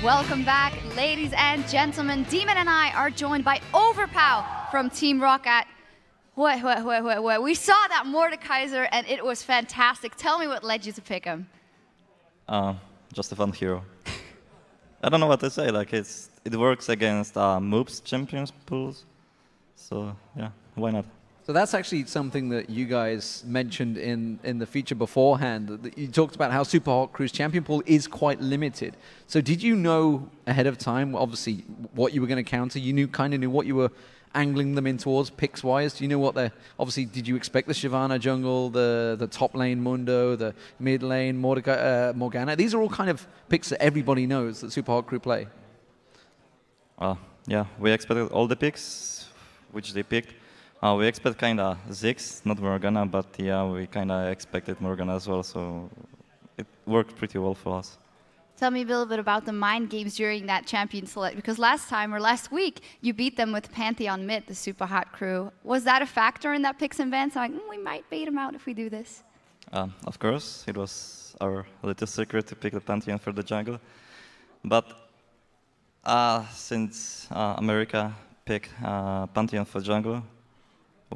Welcome back, ladies and gentlemen. Demon and I are joined by Overpow from Team ROCCAT. We saw that Mordekaiser and it was fantastic. Tell me what led you to pick him. Just a fun hero. I don't know what to say. Like it works against Moobs champions pools. So yeah, why not? So that's actually something that you guys mentioned in the feature beforehand. You talked about how Supa Hot Crew's champion pool is quite limited. So did you know ahead of time, obviously, what you were going to counter? You kind of knew what you were angling them in towards picks-wise? Do you know what obviously, did you expect the Shyvana jungle, the top lane Mundo, the mid lane Morgana? These are all kind of picks that everybody knows that Supa Hot Crew play. Yeah, we expected all the picks, which they picked. We expect kind of Ziggs, not Morgana, but yeah, we kind of expected Morgana as well, so it worked pretty well for us. Tell me a little bit about the mind games during that champion select, because last week, you beat them with Pantheon mid, the Supa Hot Crew. Was that a factor in that picks and bans? So like, we might bait him out if we do this. Of course, it was our little secret to pick the Pantheon for the jungle. But since America picked Pantheon for jungle,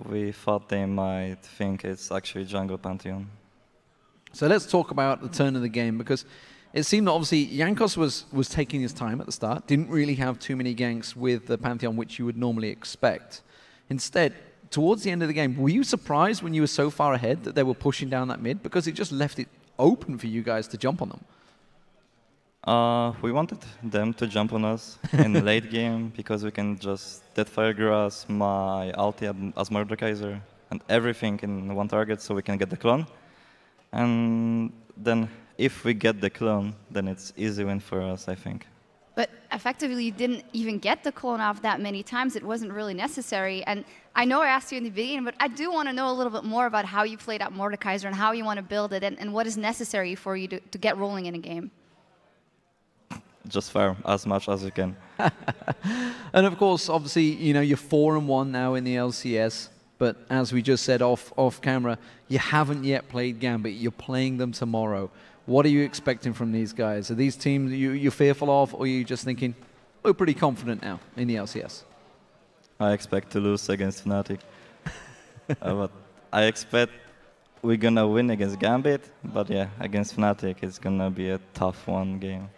we thought they might think it's actually jungle Pantheon. So let's talk about the turn of the game, because it seemed that obviously Jankos was taking his time at the start, didn't really have too many ganks with the Pantheon, which you would normally expect. Instead, towards the end of the game, were you surprised when you were so far ahead that they were pushing down that mid? Because it just left it open for you guys to jump on them. We wanted them to jump on us in the late game because we can just Deathfire Grass, my ulti as Mordekaiser, and everything in one target so we can get the clone. And then if we get the clone, then it's easy win for us, I think. But effectively, you didn't even get the clone off that many times. It wasn't really necessary. And I know I asked you in the beginning, but I do want to know a little bit more about how you played out Mordekaiser and how you want to build it and what is necessary for you to get rolling in a game. Just farm as much as you can. And of course, obviously, you know, you're 4-1 now in the LCS. But as we just said off camera, you haven't yet played Gambit. You're playing them tomorrow. What are you expecting from these guys? Are these teams you're fearful of, or are you just thinking, we're pretty confident now in the LCS? I expect to lose against Fnatic. But I expect we're going to win against Gambit. But yeah, against Fnatic, it's going to be a tough one game.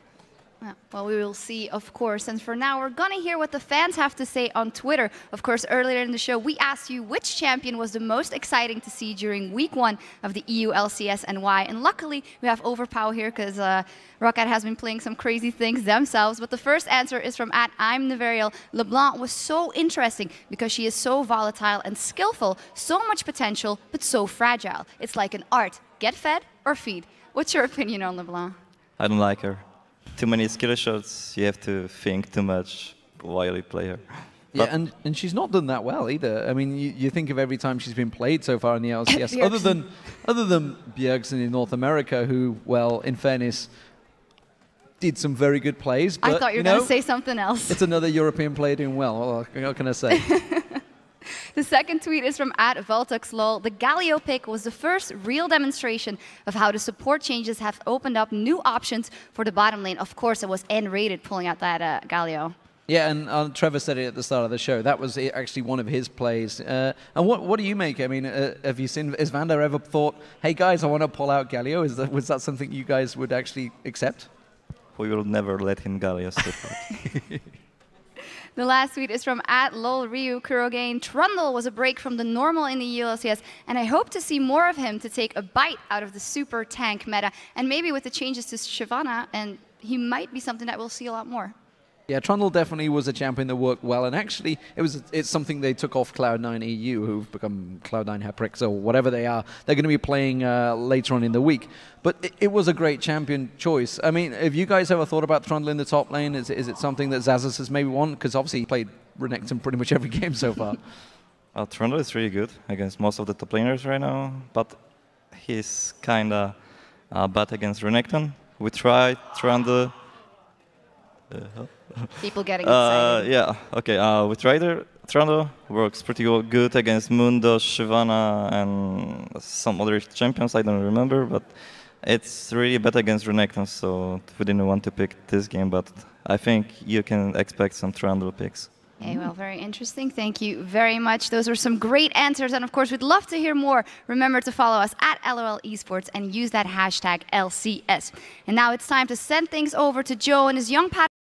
Well, we will see, of course. And for now, we're going to hear what the fans have to say on Twitter. Of course, earlier in the show, we asked you which champion was the most exciting to see during week 1 of the EU LCS and why. And luckily, we have Overpow here because ROCCAT has been playing some crazy things themselves. But the first answer is from @I'mNevariel. LeBlanc was so interesting because she is so volatile and skillful, so much potential, but so fragile. It's like an art. Get fed or feed. What's your opinion on LeBlanc? I don't like her. Too many skill shots, you have to think too much while you play her. Yeah, and she's not done that well either. I mean, you think of every time she's been played so far in the LCS, other than Bjergsen in North America, who, well, in fairness, did some very good plays. But, I thought you were going to say something else. It's another European player doing well. What can I say? The second tweet is from @VoltuxLol. The Galio pick was the first real demonstration of how the support changes have opened up new options for the bottom lane. Of course, it was N-rated pulling out that Galio. Yeah, and Trevor said it at the start of the show. That was actually one of his plays. And what do you make? I mean, have you seen, has Vander ever thought, hey guys, I want to pull out Galio? Was that something you guys would actually accept? We will never let him Galio support. The last tweet is from @LolRyu Kurogain. Trundle was a break from the normal in the EU LCS, and I hope to see more of him to take a bite out of the super tank meta. And maybe with the changes to Shyvana, and he might be something that we'll see a lot more. Yeah, Trundle definitely was a champion that worked well, and actually it's something they took off Cloud9 EU, who've become Cloud9 Heprix or whatever they are. They're going to be playing later on in the week. But it was a great champion choice. I mean, have you guys ever thought about Trundle in the top lane? Is it something that Zazas has maybe won? Because obviously he played Renekton pretty much every game so far. Trundle is really good against most of the top laners right now, but he's kind of bad against Renekton. We tried Trundle. People getting excited. Yeah, okay. With Trundle works pretty good against Mundo, Shyvana, and some other champions, I don't remember, but it's really bad against Renekton, so we didn't want to pick this game, but I think you can expect some Trundle picks. Okay, well, very interesting. Thank you very much. Those were some great answers. And of course, we'd love to hear more. Remember to follow us at LOL Esports and use that hashtag LCS. And now it's time to send things over to Joe and his young